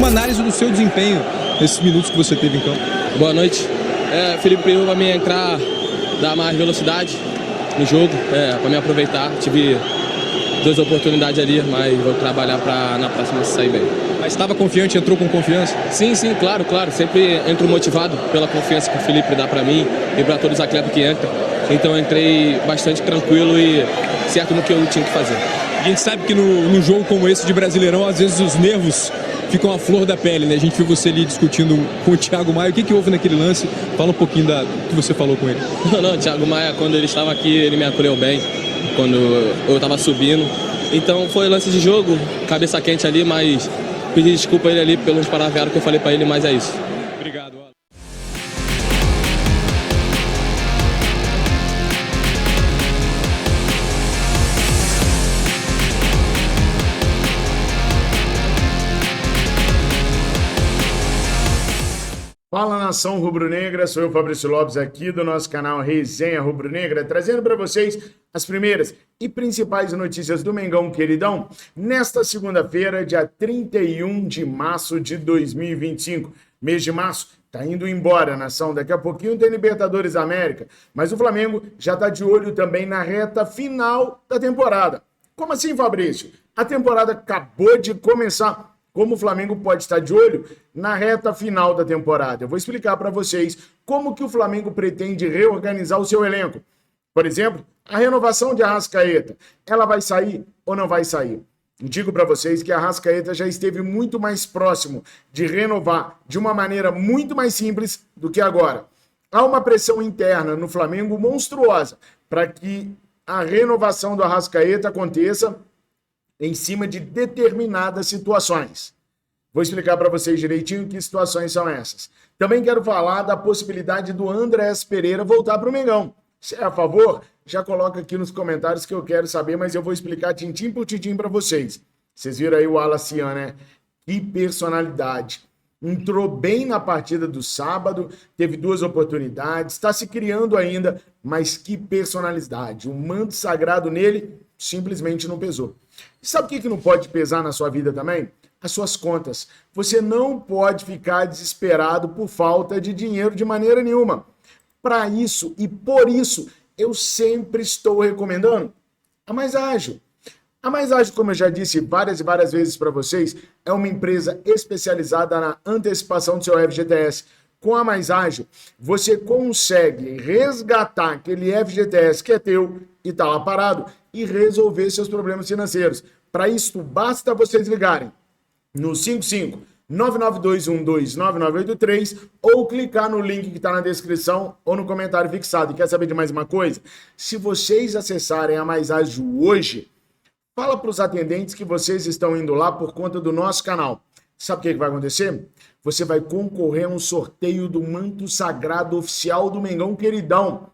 análise do seu desempenho nesses minutos que você teve em campo. Boa noite. Felipe pediu para mim entrar, dar mais velocidade no jogo, para me aproveitar. Tive 2 oportunidades ali, mas vou trabalhar para na próxima sair bem. Mas estava confiante, entrou com confiança? Sim, claro. Sempre entro motivado pela confiança que o Felipe dá para mim e para todos os atletas que entram. Então entrei bastante tranquilo e certo no que eu tinha que fazer. A gente sabe que no jogo como esse de Brasileirão, às vezes os nervos ficam à flor da pele, né? A gente viu você ali discutindo com o Thiago Maia. O que houve naquele lance? Fala um pouquinho do que você falou com ele. Não, o Thiago Maia, quando ele estava aqui, ele me acolheu bem, quando eu estava subindo. Então foi lance de jogo, cabeça quente ali, mas pedi desculpa a ele ali pelos palavreados que eu falei para ele, mas é isso. Obrigado, Alan. Fala, nação rubro-negra, sou eu, Fabrício Lopes, aqui do nosso canal Resenha Rubro-Negra, trazendo para vocês as primeiras e principais notícias do Mengão Queridão, nesta segunda-feira, dia 31 de março de 2025. Mês de março tá indo embora, nação, daqui a pouquinho tem Libertadores América, mas o Flamengo já tá de olho também na reta final da temporada. Como assim, Fabrício? A temporada acabou de começar. Como o Flamengo pode estar de olho na reta final da temporada? Eu vou explicar para vocês como que o Flamengo pretende reorganizar o seu elenco. Por exemplo, a renovação de Arrascaeta, ela vai sair ou não vai sair? Digo para vocês que a Arrascaeta já esteve muito mais próximo de renovar de uma maneira muito mais simples do que agora. Há uma pressão interna no Flamengo monstruosa para que a renovação do Arrascaeta aconteça em cima de determinadas situações. Vou explicar para vocês direitinho que situações são essas. Também quero falar da possibilidade do Andrés Pereira voltar para o Mengão. Se é a favor, já coloca aqui nos comentários que eu quero saber, mas eu vou explicar tintim por tintim para vocês. Vocês viram aí o Alacian, né? Que personalidade. Entrou bem na partida do sábado, teve 2 oportunidades, está se criando ainda, mas que personalidade. O manto sagrado nele simplesmente não pesou. Sabe o que não pode pesar na sua vida também? As suas contas. Você não pode ficar desesperado por falta de dinheiro de maneira nenhuma. Para isso e por isso, eu sempre estou recomendando a Mais Ágil. A Mais Ágil, como eu já disse várias e várias vezes para vocês, é uma empresa especializada na antecipação do seu FGTS. Com a Mais Ágil, você consegue resgatar aquele FGTS que é teu e está lá parado e resolver seus problemas financeiros. Para isso, basta vocês ligarem no 55-99212-9983 ou clicar no link que está na descrição ou no comentário fixado. E quer saber de mais uma coisa? Se vocês acessarem a Mais Ágil hoje, fala para os atendentes que vocês estão indo lá por conta do nosso canal. Sabe o que vai acontecer? Você vai concorrer a um sorteio do manto sagrado oficial do Mengão Queridão.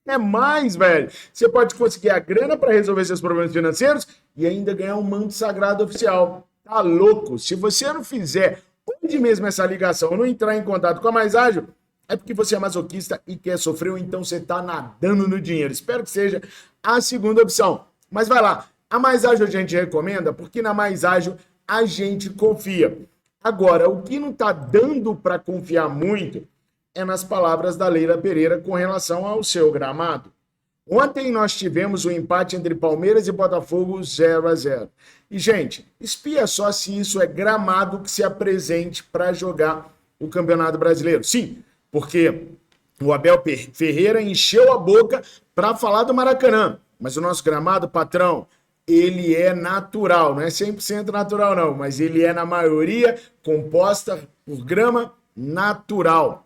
É mais, velho. Você pode conseguir a grana para resolver seus problemas financeiros e ainda ganhar um manto sagrado oficial. Tá louco? Se você não fizer hoje mesmo essa ligação, não entrar em contato com a Mais Ágil, é porque você é masoquista e quer sofrer, ou então você tá nadando no dinheiro. Espero que seja a segunda opção. Mas vai lá. A Mais Ágil a gente recomenda porque na Mais Ágil a gente confia. Agora, o que não tá dando para confiar muito é nas palavras da Leila Pereira com relação ao seu gramado. Ontem nós tivemos um empate entre Palmeiras e Botafogo 0-0. E, gente, espia só se isso é gramado que se apresente para jogar o Campeonato Brasileiro. Sim, porque o Abel Ferreira encheu a boca para falar do Maracanã. Mas o nosso gramado, patrão, ele é natural. Não é 100% natural, não. Mas ele é, na maioria, composta por grama natural.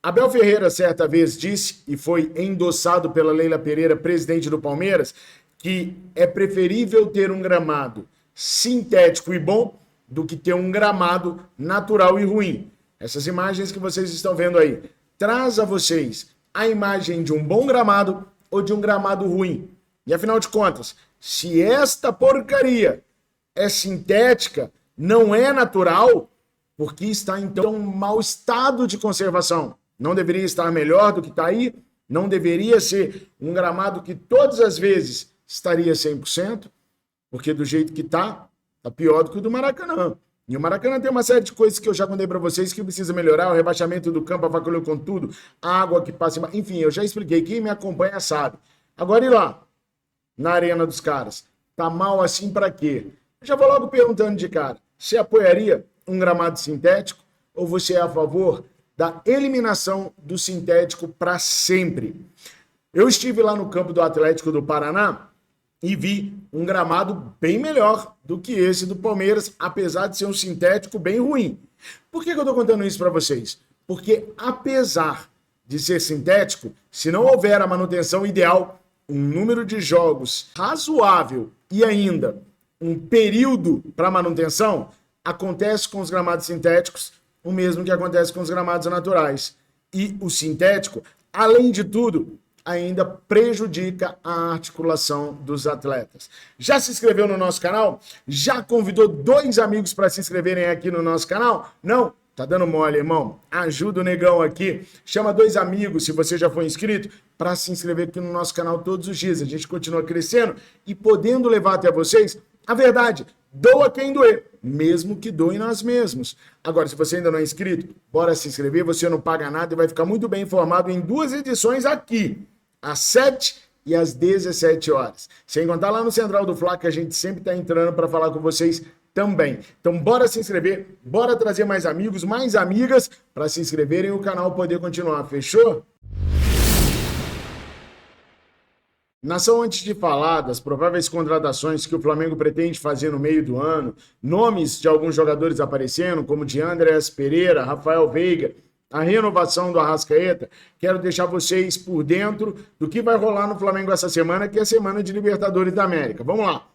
Abel Ferreira, certa vez, disse, e foi endossado pela Leila Pereira, presidente do Palmeiras, que é preferível ter um gramado sintético e bom do que ter um gramado natural e ruim. Essas imagens que vocês estão vendo aí, traz a vocês a imagem de um bom gramado ou de um gramado ruim. E afinal de contas, se esta porcaria é sintética, não é natural, por que está então em mau estado de conservação? Não deveria estar melhor do que está aí? Não deveria ser um gramado que todas as vezes estaria 100%? Porque do jeito que está pior do que o do Maracanã. E o Maracanã tem uma série de coisas que eu já contei para vocês que precisa melhorar, o rebaixamento do campo, a vaculhou com tudo, a água que passa, enfim, eu já expliquei, quem me acompanha sabe. Agora ir lá, na arena dos caras, tá mal assim para quê? Eu já vou logo perguntando de cara, você apoiaria um gramado sintético ou você é a favor da eliminação do sintético para sempre? Eu estive lá no campo do Atlético do Paraná e vi um gramado bem melhor do que esse do Palmeiras, apesar de ser um sintético bem ruim. Por que eu estou contando isso para vocês? Porque apesar de ser sintético, se não houver a manutenção ideal, um número de jogos razoável e ainda um período para manutenção, acontece com os gramados sintéticos o mesmo que acontece com os gramados naturais. E o sintético, além de tudo, ainda prejudica a articulação dos atletas. Já se inscreveu no nosso canal? Já convidou 2 amigos para se inscreverem aqui no nosso canal? Não? Tá dando mole, irmão? Ajuda o negão aqui. Chama 2 amigos, se você já foi inscrito, para se inscrever aqui no nosso canal todos os dias. A gente continua crescendo e podendo levar até vocês a verdade. Doa quem doer, mesmo que doe nós mesmos. Agora, se você ainda não é inscrito, bora se inscrever, você não paga nada e vai ficar muito bem informado em 2 edições aqui, às 7 e às 17 horas. Sem contar lá no Central do Fla, que a gente sempre está entrando para falar com vocês também. Então, bora se inscrever, bora trazer mais amigos, mais amigas para se inscreverem e o canal poder continuar. Fechou? Nação, antes de falar das prováveis contratações que o Flamengo pretende fazer no meio do ano, nomes de alguns jogadores aparecendo, como de Andreas Pereira, Rafael Veiga, a renovação do Arrascaeta, quero deixar vocês por dentro do que vai rolar no Flamengo essa semana, que é a semana de Libertadores da América. Vamos lá.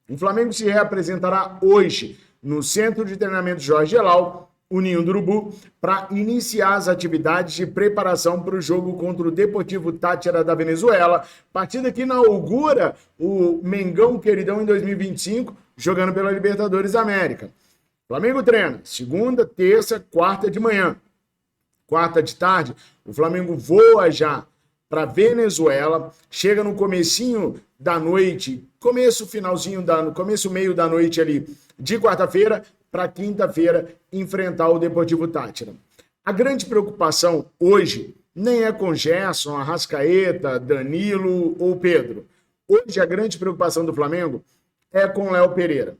O Flamengo se reapresentará hoje no Centro de Treinamento Jorge Elal, o Ninho do Urubu, para iniciar as atividades de preparação para o jogo contra o Deportivo Táchira da Venezuela, partida que inaugura o Mengão Queridão em 2025, jogando pela Libertadores da América. O Flamengo treina segunda, terça, quarta de manhã. Quarta de tarde, o Flamengo voa já para Venezuela, chega no comecinho da noite, meio da noite ali de quarta-feira, para quinta-feira enfrentar o Deportivo Táchira. A grande preocupação hoje nem é com Gerson, Arrascaeta, Danilo ou Pedro. Hoje a grande preocupação do Flamengo é com Léo Pereira.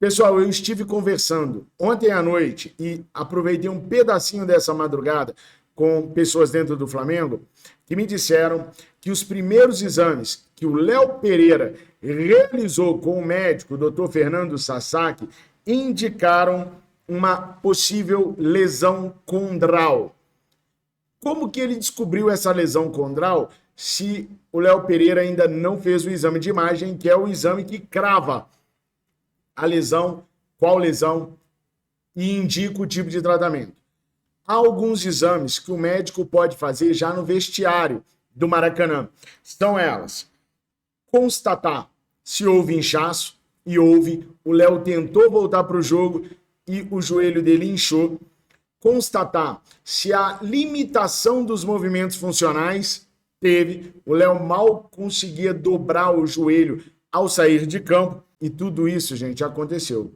Pessoal, eu estive conversando ontem à noite e aproveitei um pedacinho dessa madrugada com pessoas dentro do Flamengo que me disseram que os primeiros exames que o Léo Pereira realizou com o médico, o Dr. Fernando Sasaki, indicaram uma possível lesão condral. Como que ele descobriu essa lesão condral se o Léo Pereira ainda não fez o exame de imagem, que é o exame que crava a lesão, qual lesão, e indica o tipo de tratamento? Há alguns exames que o médico pode fazer já no vestiário do Maracanã. São elas: constatar se houve inchaço, e houve, o Léo tentou voltar para o jogo e o joelho dele inchou. Constatar se há limitação dos movimentos funcionais, teve, o Léo mal conseguia dobrar o joelho ao sair de campo, e tudo isso, gente, aconteceu.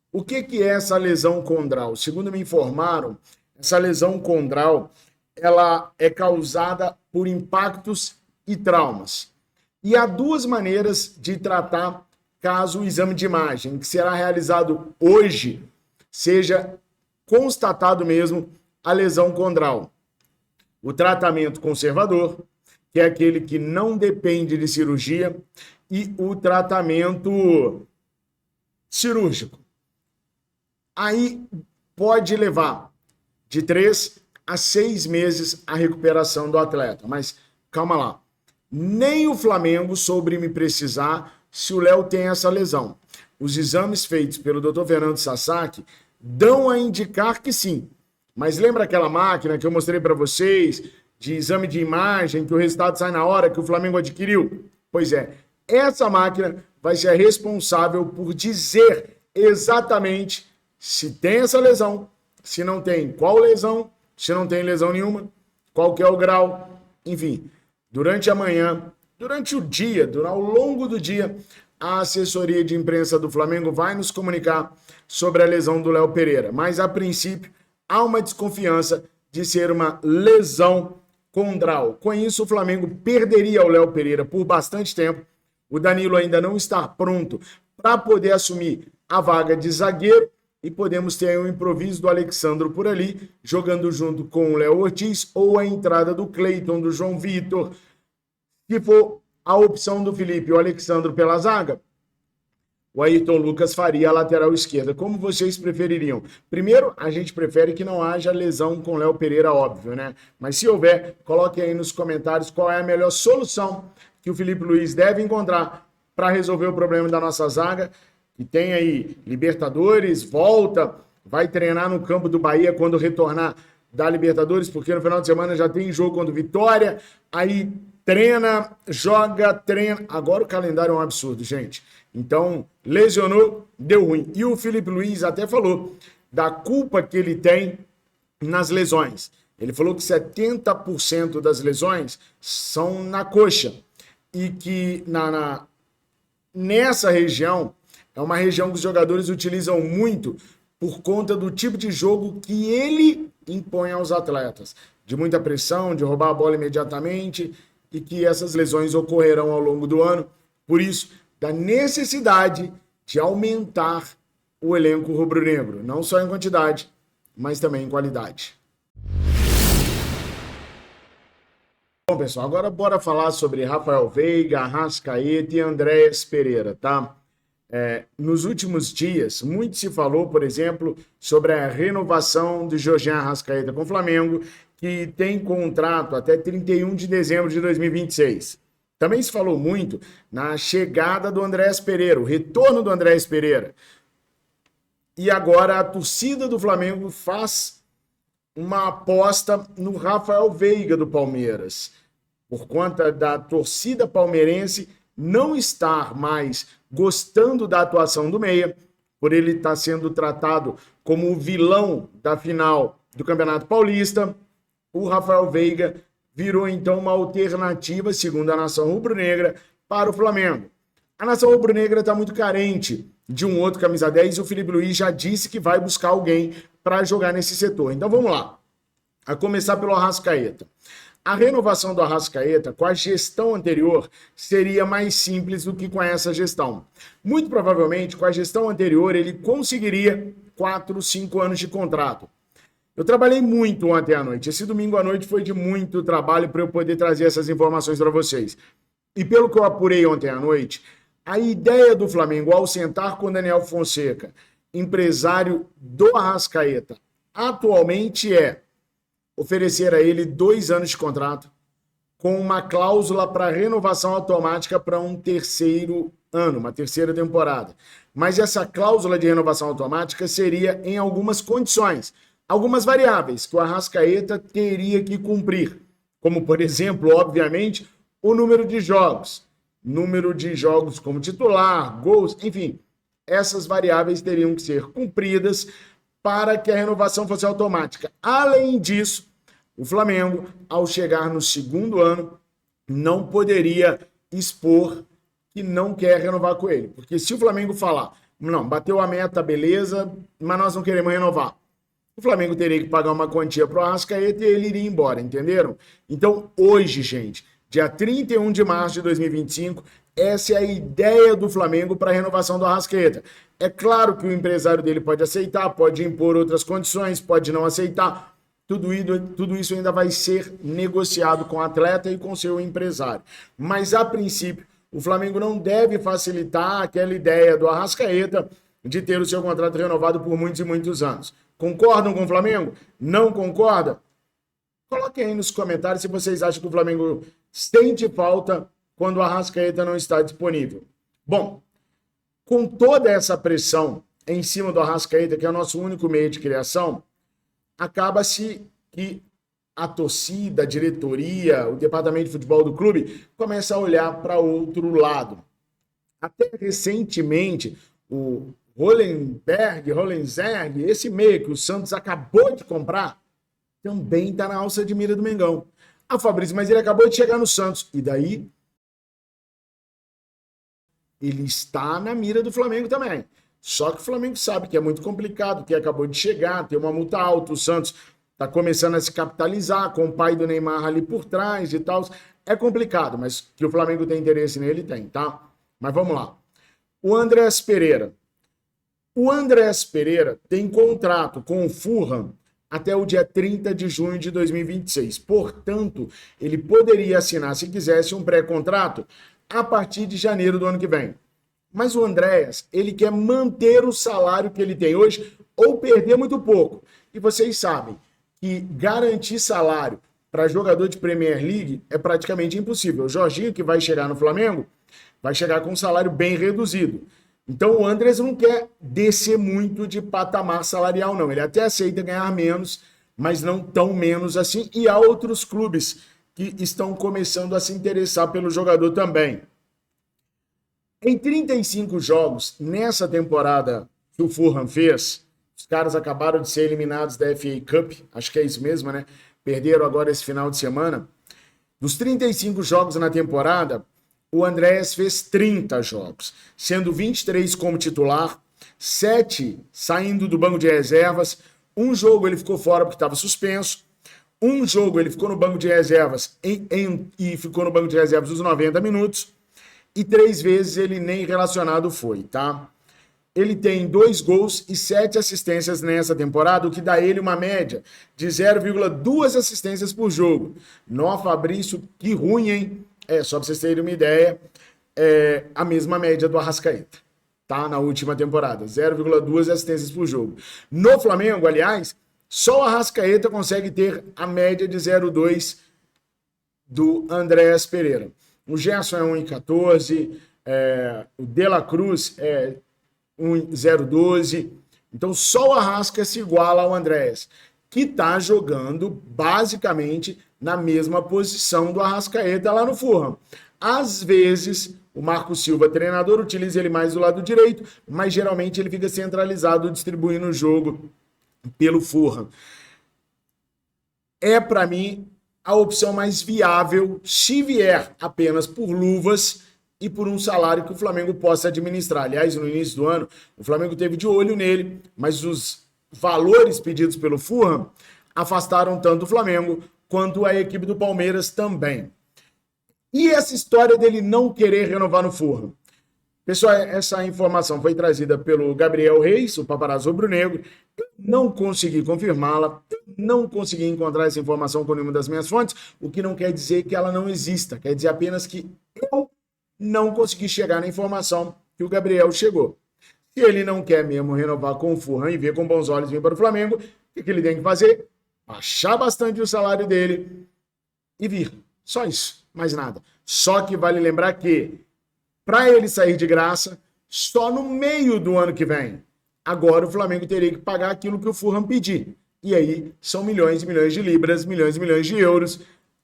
O que é essa lesão condral? Segundo me informaram, essa lesão condral, ela é causada por impactos e traumas. E há 2 maneiras de tratar caso o exame de imagem, que será realizado hoje, seja constatado mesmo a lesão condral. O tratamento conservador, que é aquele que não depende de cirurgia, e o tratamento cirúrgico. Aí pode levar de 3 a 6 meses a recuperação do atleta. Mas calma lá, nem o Flamengo soube me precisar se o Léo tem essa lesão. Os exames feitos pelo Dr. Fernando Sasaki dão a indicar que sim. Mas lembra aquela máquina que eu mostrei para vocês, de exame de imagem, que o resultado sai na hora, que o Flamengo adquiriu? Pois é, essa máquina vai ser a responsável por dizer exatamente se tem essa lesão, se não tem, qual lesão, se não tem lesão nenhuma, qual que é o grau, enfim. Durante a manhã, durante o dia, ao longo do dia, a assessoria de imprensa do Flamengo vai nos comunicar sobre a lesão do Léo Pereira. Mas, a princípio, há uma desconfiança de ser uma lesão condral. Com isso, o Flamengo perderia o Léo Pereira por bastante tempo. O Danilo ainda não está pronto para poder assumir a vaga de zagueiro e podemos ter aí um improviso do Alexandro por ali, jogando junto com o Léo Ortiz ou a entrada do Cleiton, do João Vitor. Se for a opção do Felipe e o Alexandro pela zaga, o Ayrton Lucas faria a lateral esquerda. Como vocês prefeririam? Primeiro, a gente prefere que não haja lesão com Léo Pereira, óbvio, né? Mas se houver, coloque aí nos comentários qual é a melhor solução que o Felipe Luiz deve encontrar para resolver o problema da nossa zaga, que tem aí Libertadores, volta, vai treinar no campo do Bahia quando retornar da Libertadores, porque no final de semana já tem jogo contra o Vitória, aí treina, joga, treina. Agora o calendário é um absurdo, gente. Então, lesionou, deu ruim. E o Felipe Luiz até falou da culpa que ele tem nas lesões. Ele falou que 70% das lesões são na coxa. E que nessa região, é uma região que os jogadores utilizam muito por conta do tipo de jogo que ele impõe aos atletas. De muita pressão, de roubar a bola imediatamente, e que essas lesões ocorrerão ao longo do ano. Por isso, da necessidade de aumentar o elenco rubro-negro, não só em quantidade, mas também em qualidade. Bom, pessoal, agora bora falar sobre Rafael Veiga, Arrascaeta e Andréas Pereira, tá? Nos últimos dias, muito se falou, por exemplo, sobre a renovação de Jorginho Arrascaeta com o Flamengo, que tem contrato até 31 de dezembro de 2026. Também se falou muito na chegada do Andréas Pereira, o retorno do Andréas Pereira. E agora a torcida do Flamengo faz uma aposta no Rafael Veiga do Palmeiras, por conta da torcida palmeirense não estar mais gostando da atuação do meia, por ele estar sendo tratado como o vilão da final do Campeonato Paulista. O Rafael Veiga virou então uma alternativa, segundo a nação rubro-negra, para o Flamengo. A nação rubro-negra está muito carente de um outro camisa 10 e o Felipe Luiz já disse que vai buscar alguém para jogar nesse setor. Então vamos lá, a começar pelo Arrascaeta. A renovação do Arrascaeta com a gestão anterior seria mais simples do que com essa gestão. Muito provavelmente, com a gestão anterior, ele conseguiria 4, 5 anos de contrato. Eu trabalhei muito ontem à noite. Esse domingo à noite foi de muito trabalho para eu poder trazer essas informações para vocês. E pelo que eu apurei ontem à noite, a ideia do Flamengo ao sentar com Daniel Fonseca, empresário do Arrascaeta, atualmente é oferecer a ele 2 anos de contrato com uma cláusula para renovação automática para um terceiro ano, uma terceira temporada. Mas essa cláusula de renovação automática seria em algumas condições, algumas variáveis que o Arrascaeta teria que cumprir, como, por exemplo, obviamente, o número de jogos como titular, gols, enfim, essas variáveis teriam que ser cumpridas para que a renovação fosse automática. Além disso, o Flamengo, ao chegar no segundo ano, não poderia expor que não quer renovar com ele. Porque se o Flamengo falar, não, bateu a meta, beleza, mas nós não queremos renovar, o Flamengo teria que pagar uma quantia para o Arrascaeta e ele iria embora, entenderam? Então, hoje, gente, dia 31 de março de 2025, essa é a ideia do Flamengo para a renovação do Arrascaeta. É claro que o empresário dele pode aceitar, pode impor outras condições, pode não aceitar. Tudo isso ainda vai ser negociado com o atleta e com seu empresário. Mas, a princípio, o Flamengo não deve facilitar aquela ideia do Arrascaeta de ter o seu contrato renovado por muitos e muitos anos. Concordam com o Flamengo? Não concordam? Coloquem aí nos comentários se vocês acham que o Flamengo sente falta quando o Arrascaeta não está disponível. Bom, com toda essa pressão em cima do Arrascaeta, que é o nosso único meio de criação, acaba-se que a torcida, a diretoria, o departamento de futebol do clube começa a olhar para outro lado. Até recentemente, o Rollenzerg, esse meio que o Santos acabou de comprar, também está na alça de mira do Mengão. Ah, Fabrício, mas ele acabou de chegar no Santos. E daí? ele está na mira do Flamengo também. Só que o Flamengo sabe que é muito complicado, que acabou de chegar, tem uma multa alta, o Santos está começando a se capitalizar com o pai do Neymar ali por trás e tal. É complicado, mas que o Flamengo tem interesse nele, tem, tá? Mas vamos lá. O Andreas Pereira. O Andreas Pereira tem contrato com o Fulham até o dia 30 de junho de 2026. Portanto, ele poderia assinar, se quisesse, um pré-contrato a partir de janeiro do ano que vem. Mas o Andreas, ele quer manter o salário que ele tem hoje ou perder muito pouco. E vocês sabem que garantir salário para jogador de Premier League é praticamente impossível. O Jorginho, que vai chegar no Flamengo, vai chegar com um salário bem reduzido. Então o Andreas não quer descer muito de patamar salarial, não. Ele até aceita ganhar menos, mas não tão menos assim. E há outros clubes que estão começando a se interessar pelo jogador também. Em 35 jogos, nessa temporada que o Fulham fez, os caras acabaram de ser eliminados da FA Cup, acho que é isso mesmo, né? Perderam agora esse final de semana. Dos 35 jogos na temporada, o Andreas fez 30 jogos, sendo 23 como titular, 7 saindo do banco de reservas, um jogo ele ficou fora porque estava suspenso, um jogo ele ficou no banco de reservas e ficou no banco de reservas os 90 minutos, e 3 vezes ele nem relacionado foi, tá? Ele tem 2 gols e 7 assistências nessa temporada, o que dá ele uma média de 0,2 assistências por jogo. Nó, Fabrício, que ruim, hein? Só pra vocês terem uma ideia, a mesma média do Arrascaeta, tá? Na última temporada, 0,2 assistências por jogo. No Flamengo, aliás, só o Arrascaeta consegue ter a média de 0,2 do Andreas Pereira. O Gerson é 1,14, o De La Cruz é 1,012. Então só o Arrasca se iguala ao Andreas, que tá jogando basicamente na mesma posição do Arrascaeta lá no Fulham. Às vezes, o Marco Silva, treinador, utiliza ele mais do lado direito, mas geralmente ele fica centralizado distribuindo o jogo pelo Fulham. É, para mim, a opção mais viável se vier apenas por luvas e por um salário que o Flamengo possa administrar. Aliás, no início do ano, o Flamengo teve de olho nele, mas os valores pedidos pelo Fulham afastaram tanto o Flamengo quanto a equipe do Palmeiras também. E essa história dele não querer renovar no Fulham? Pessoal, essa informação foi trazida pelo Gabriel Reis, o paparazzo rubro-negro. Eu não consegui confirmá-la, não consegui encontrar essa informação com nenhuma das minhas fontes, o que não quer dizer que ela não exista, quer dizer apenas que eu não consegui chegar na informação que o Gabriel chegou. Se ele não quer mesmo renovar com o Fulham e ver com bons olhos vir para o Flamengo, o que ele tem que fazer? Baixar bastante o salário dele e vir. Só isso, mais nada. Só que vale lembrar que, para ele sair de graça, só no meio do ano que vem. Agora o Flamengo teria que pagar aquilo que o Fulham pedir. E aí são milhões e milhões de libras, milhões e milhões de euros.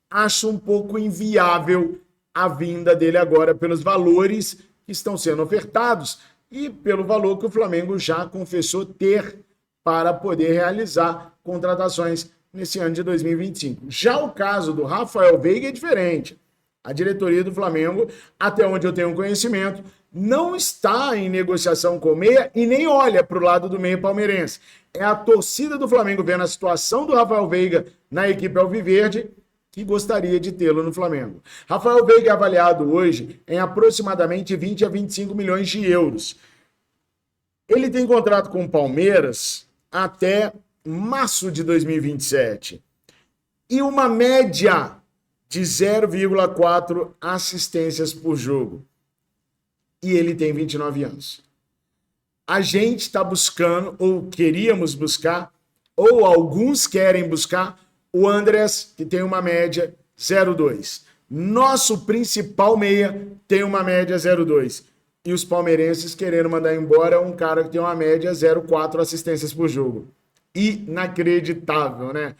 Acho um pouco inviável a vinda dele agora pelos valores que estão sendo ofertados e pelo valor que o Flamengo já confessou ter para poder realizar contratações nesse ano de 2025. Já o caso do Rafael Veiga é diferente. A diretoria do Flamengo, até onde eu tenho conhecimento, não está em negociação com o meia e nem olha para o lado do meia palmeirense. É a torcida do Flamengo vendo a situação do Rafael Veiga na equipe alviverde que gostaria de tê-lo no Flamengo. Rafael Veiga é avaliado hoje em aproximadamente 20 a 25 milhões de euros. Ele tem contrato com o Palmeiras até março de 2027. E uma média de 0,4 assistências por jogo. E ele tem 29 anos. A gente está buscando, ou queríamos buscar, ou alguns querem buscar, o Andreas, que tem uma média 0,2. Nosso principal meia tem uma média 0,2. E os palmeirenses querendo mandar embora um cara que tem uma média 0,4 assistências por jogo. Inacreditável, né?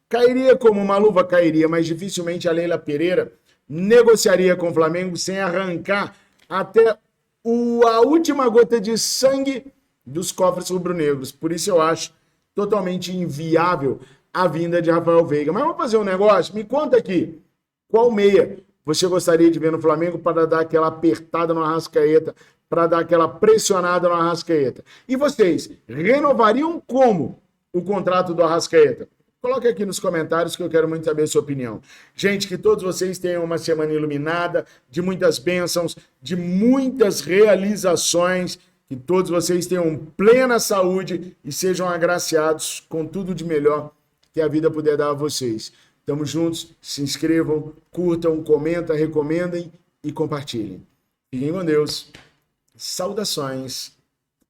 Cairia como uma luva, cairia, mas dificilmente a Leila Pereira negociaria com o Flamengo sem arrancar até a última gota de sangue dos cofres rubro-negros. Por isso eu acho totalmente inviável a vinda de Rafael Veiga. Mas vamos fazer um negócio? Me conta aqui, qual meia você gostaria de ver no Flamengo para dar aquela apertada no Arrascaeta, para dar aquela pressionada no Arrascaeta? E vocês, renovariam como o contrato do Arrascaeta? Coloque aqui nos comentários que eu quero muito saber a sua opinião. Gente, que todos vocês tenham uma semana iluminada, de muitas bênçãos, de muitas realizações, que todos vocês tenham plena saúde e sejam agraciados com tudo de melhor que a vida puder dar a vocês. Tamo juntos, se inscrevam, curtam, comentem, recomendem e compartilhem. Fiquem com Deus. Saudações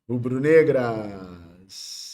rubro-negras.